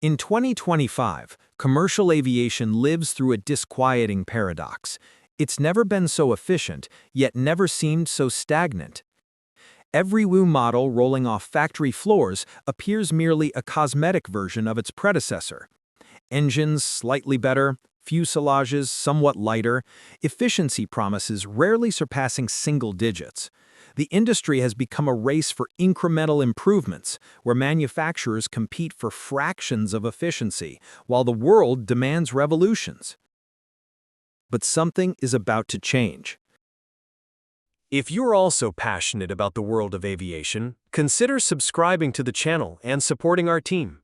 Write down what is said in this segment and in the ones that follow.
In 2025, commercial aviation lives through a disquieting paradox. It's never been so efficient, yet never seemed so stagnant. Every Wu model rolling off factory floors appears merely a cosmetic version of its predecessor. Engines slightly better, fuselages somewhat lighter, efficiency promises rarely surpassing single digits. The industry has become a race for incremental improvements, where manufacturers compete for fractions of efficiency, while the world demands revolutions. But something is about to change. If you're also passionate about the world of aviation, consider subscribing to the channel and supporting our team.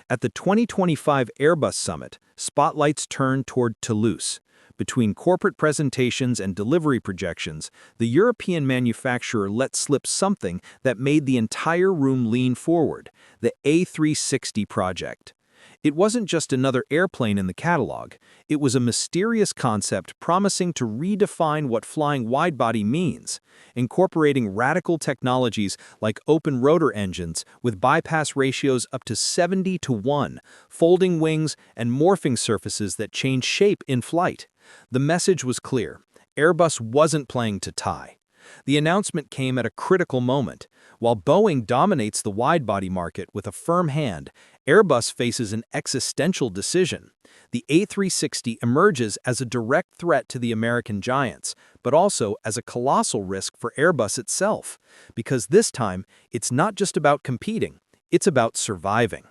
At the 2025 Airbus Summit, spotlights turned toward Toulouse. Between corporate presentations and delivery projections, the European manufacturer let slip something that made the entire room lean forward: the A360 project. It wasn't just another airplane in the catalog, it was a mysterious concept promising to redefine what flying widebody means, incorporating radical technologies like open rotor engines with bypass ratios up to 70-1, folding wings, and morphing surfaces that change shape in flight. The message was clear: Airbus wasn't playing to tie. The announcement came at a critical moment. While Boeing dominates the widebody market with a firm hand, Airbus faces an existential decision. The A360 emerges as a direct threat to the American giants, but also as a colossal risk for Airbus itself, because this time, it's not just about competing, it's about surviving.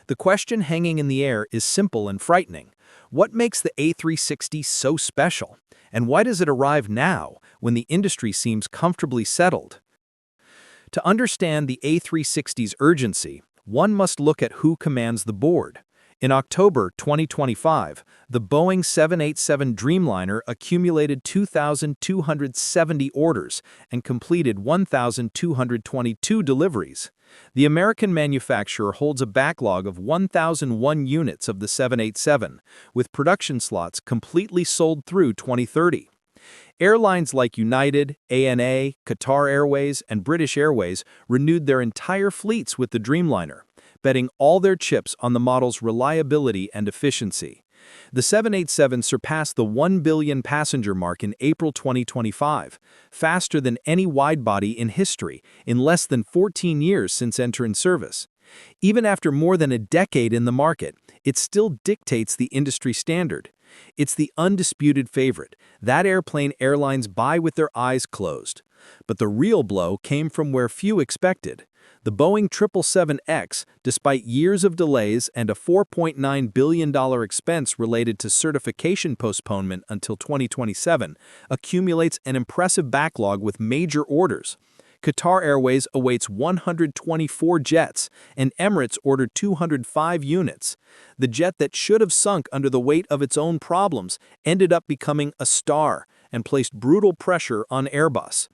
The question hanging in the air is simple and frightening. What makes the A360 so special? And why does it arrive now, when the industry seems comfortably settled? To understand the A360's urgency, one must look at who commands the board. In October 2025, the Boeing 787 Dreamliner accumulated 2,270 orders and completed 1,222 deliveries. The American manufacturer holds a backlog of 1,001 units of the 787, with production slots completely sold through 2030. Airlines like United, ANA, Qatar Airways, and British Airways renewed their entire fleets with the Dreamliner, betting all their chips on the model's reliability and efficiency. The 787 surpassed the 1 billion passenger mark in April 2025, faster than any widebody in history, in less than 14 years since entering service. Even after more than a decade in the market, it still dictates the industry standard. It's the undisputed favorite, that airplane airlines buy with their eyes closed. But the real blow came from where few expected. The Boeing 777X, despite years of delays and a $4.9 billion expense related to certification postponement until 2027, accumulates an impressive backlog with major orders. Qatar Airways awaits 124 jets, and Emirates ordered 205 units. The jet that should have sunk under the weight of its own problems ended up becoming a star and placed brutal pressure on Airbus.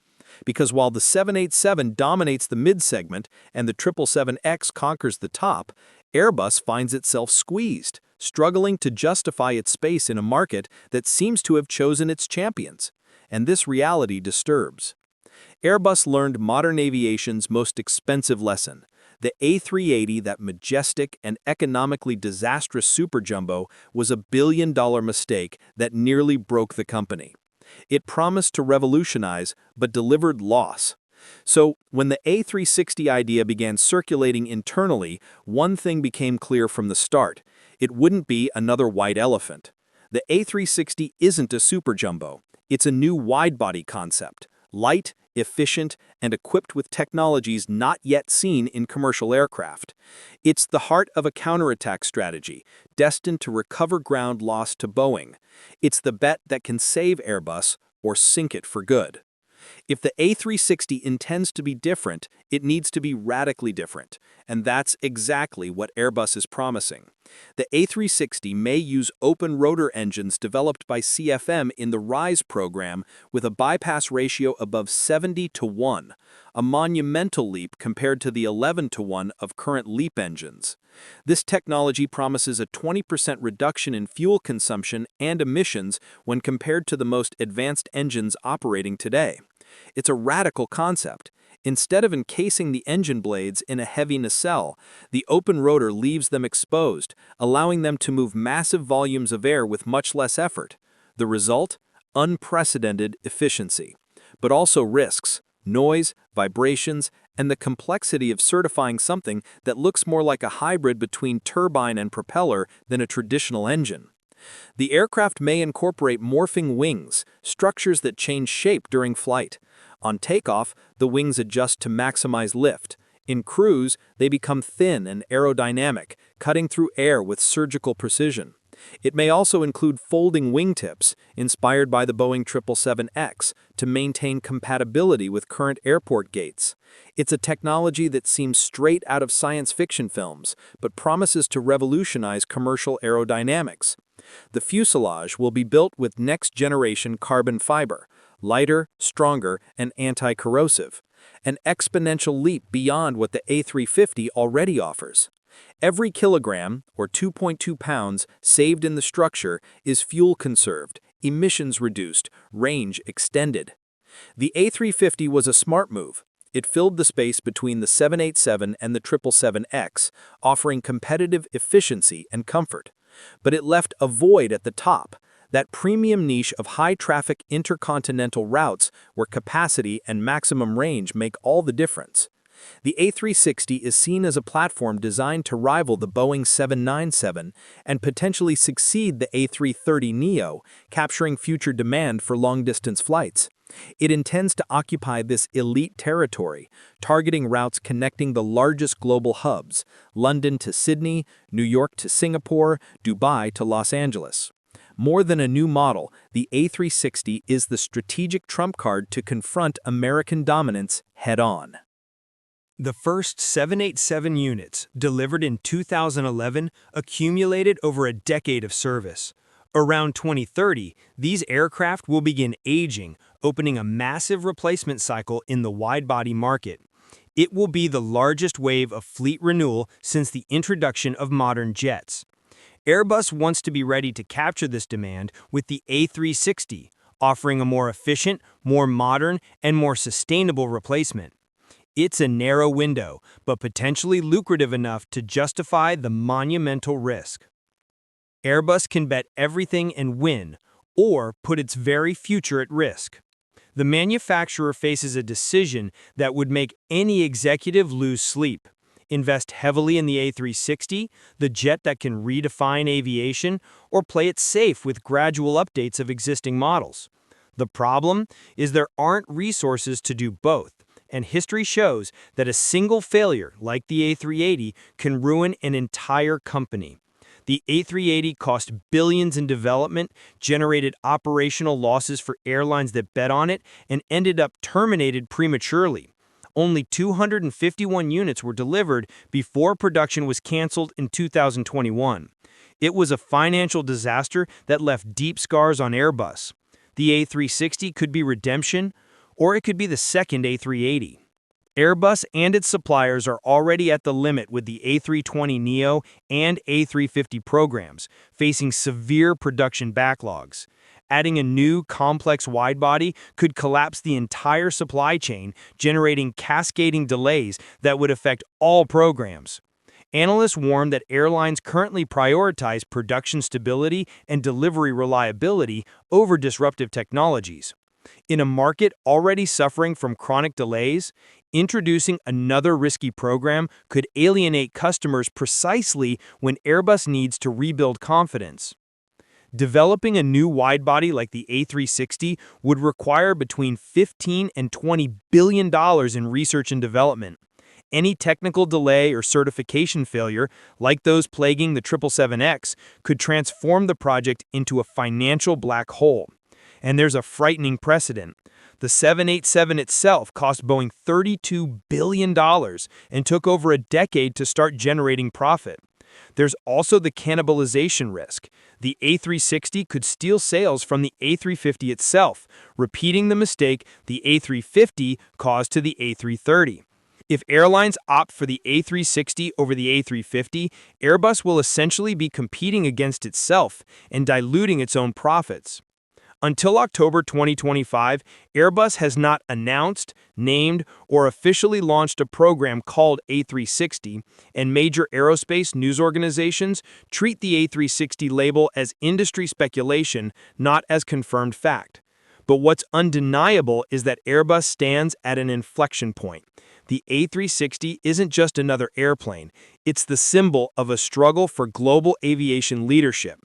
Because while the 787 dominates the mid-segment and the 777X conquers the top, Airbus finds itself squeezed, struggling to justify its space in a market that seems to have chosen its champions. And this reality disturbs. Airbus learned modern aviation's most expensive lesson. The A380, that majestic and economically disastrous super jumbo, was a billion-dollar mistake that nearly broke the company. It promised to revolutionize, but delivered loss. So, when the A360 idea began circulating internally, one thing became clear from the start: it wouldn't be another white elephant. The A360 isn't a super jumbo. It's a new widebody concept. Light, efficient, and equipped with technologies not yet seen in commercial aircraft. It's the heart of a counterattack strategy, destined to recover ground lost to Boeing. It's the bet that can save Airbus or sink it for good. If the A360 intends to be different, it needs to be radically different, and that's exactly what Airbus is promising. The A360 may use open rotor engines developed by CFM in the RISE program with a bypass ratio above 70-1, a monumental leap compared to the 11-1 of current LEAP engines. This technology promises a 20% reduction in fuel consumption and emissions when compared to the most advanced engines operating today. It's a radical concept. Instead of encasing the engine blades in a heavy nacelle, the open rotor leaves them exposed, allowing them to move massive volumes of air with much less effort. The result? Unprecedented efficiency. But also risks, noise, vibrations, and the complexity of certifying something that looks more like a hybrid between turbine and propeller than a traditional engine. The aircraft may incorporate morphing wings, structures that change shape during flight. On takeoff, the wings adjust to maximize lift. In cruise, they become thin and aerodynamic, cutting through air with surgical precision. It may also include folding wingtips, inspired by the Boeing 777X, to maintain compatibility with current airport gates. It's a technology that seems straight out of science fiction films, but promises to revolutionize commercial aerodynamics. The fuselage will be built with next-generation carbon fiber, lighter, stronger, and anti-corrosive, an exponential leap beyond what the A350 already offers. Every kilogram, or 2.2 pounds, saved in the structure is fuel conserved, emissions reduced, range extended. The A350 was a smart move. It filled the space between the 787 and the 777X, offering competitive efficiency and comfort. But it left a void at the top, that premium niche of high-traffic intercontinental routes where capacity and maximum range make all the difference. The A360 is seen as a platform designed to rival the Boeing 797 and potentially succeed the A330neo, capturing future demand for long-distance flights. It intends to occupy this elite territory, targeting routes connecting the largest global hubs, London to Sydney, New York to Singapore, Dubai to Los Angeles. More than a new model, the A360 is the strategic trump card to confront American dominance head-on. The first 787 units, delivered in 2011, accumulated over a decade of service. Around 2030, these aircraft will begin aging, opening a massive replacement cycle in the wide-body market. It will be the largest wave of fleet renewal since the introduction of modern jets. Airbus wants to be ready to capture this demand with the A360, offering a more efficient, more modern, and more sustainable replacement. It's a narrow window, but potentially lucrative enough to justify the monumental risk. Airbus can bet everything and win, or put its very future at risk. The manufacturer faces a decision that would make any executive lose sleep. Invest heavily in the A360, the jet that can redefine aviation, or play it safe with gradual updates of existing models. The problem is there aren't resources to do both, and history shows that a single failure, like the A380, can ruin an entire company. The A380 cost billions in development, generated operational losses for airlines that bet on it, and ended up terminated prematurely. Only 251 units were delivered before production was canceled in 2021. It was a financial disaster that left deep scars on Airbus. The A360 could be redemption, or it could be the second A380. Airbus and its suppliers are already at the limit with the A320neo and A350 programs, facing severe production backlogs. Adding a new, complex widebody could collapse the entire supply chain, generating cascading delays that would affect all programs. Analysts warn that airlines currently prioritize production stability and delivery reliability over disruptive technologies. In a market already suffering from chronic delays, introducing another risky program could alienate customers precisely when Airbus needs to rebuild confidence. Developing a new widebody like the A360 would require between $15 and $20 billion in research and development. Any technical delay or certification failure, like those plaguing the 777X, could transform the project into a financial black hole. And there's a frightening precedent. The 787 itself cost Boeing $32 billion and took over a decade to start generating profit. There's also the cannibalization risk. The A360 could steal sales from the A350 itself, repeating the mistake the A350 caused to the A330. If airlines opt for the A360 over the A350, Airbus will essentially be competing against itself and diluting its own profits. Until October 2025, Airbus has not announced, named, or officially launched a program called A360, and major aerospace news organizations treat the A360 label as industry speculation, not as confirmed fact. But what's undeniable is that Airbus stands at an inflection point. The A360 isn't just another airplane, it's the symbol of a struggle for global aviation leadership.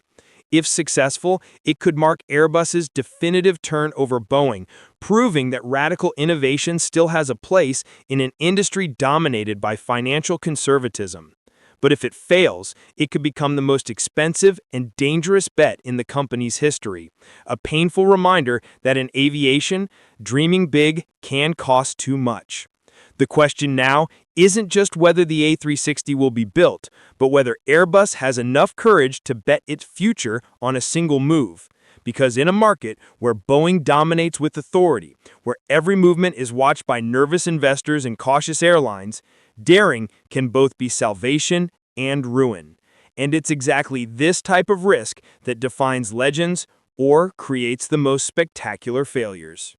If successful, it could mark Airbus's definitive turn over Boeing, proving that radical innovation still has a place in an industry dominated by financial conservatism. But if it fails, it could become the most expensive and dangerous bet in the company's history, a painful reminder that in aviation, dreaming big can cost too much. The question now isn't just whether the A360 will be built, but whether Airbus has enough courage to bet its future on a single move. Because in a market where Boeing dominates with authority, where every movement is watched by nervous investors and cautious airlines, daring can both be salvation and ruin. And it's exactly this type of risk that defines legends or creates the most spectacular failures.